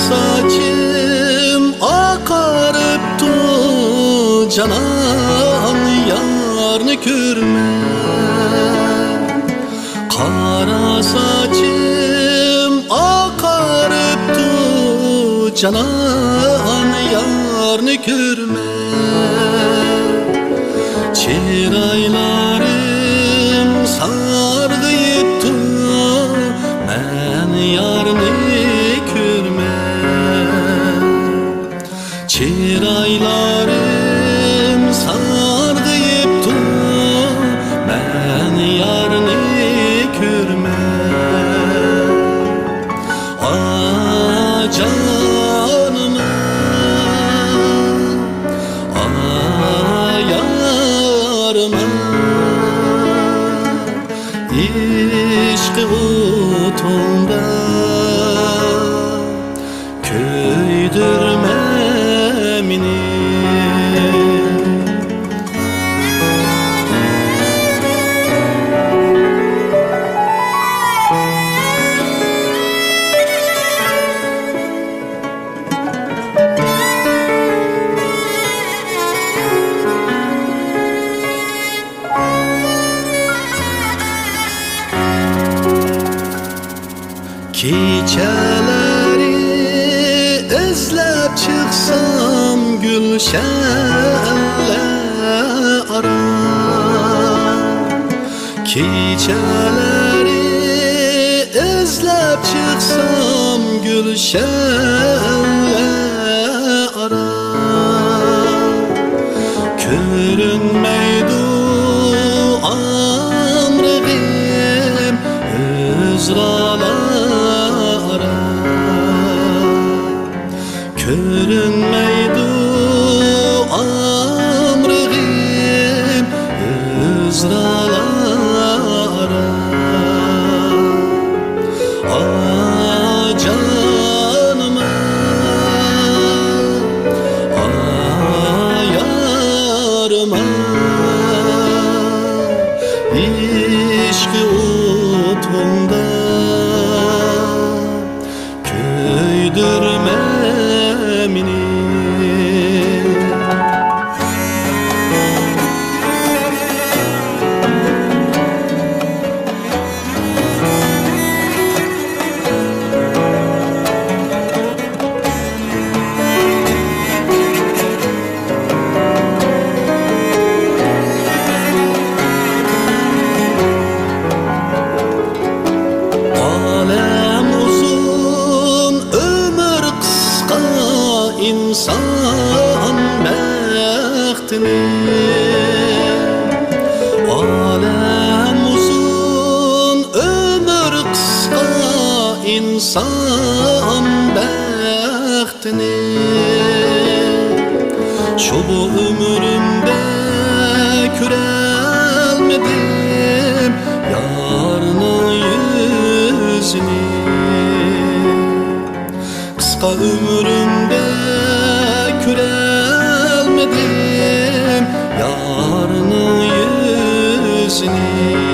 sachim oqaribdi canan yarni ko'rma. Qara sachim oqaribdi canan yarni ko'rma. Çiraylarım sargıyıptı, men yarni ko'rma. Çiraylarım sargıyıptı, men yarni ko'rma. Canım İşq otunda köydürme meni. Kechaları izlab chiqsam gulshanlar ara. Kechaları izlab chiqsam gulshanlar ara. Ko'rinmaydi amrig'im o'zralar. Ko'rinmaydi amrig'im o'zralara. Canım yarım ishqi o'tunda köydürme meni. İnsan bəxtini, aləm uzun, ömür qısqa, insan bəxtini. Şu bu ömrümdə görəlmədim yarının yüzünü. Qısqa ömrümdə görəlmədim yarının yüzünü.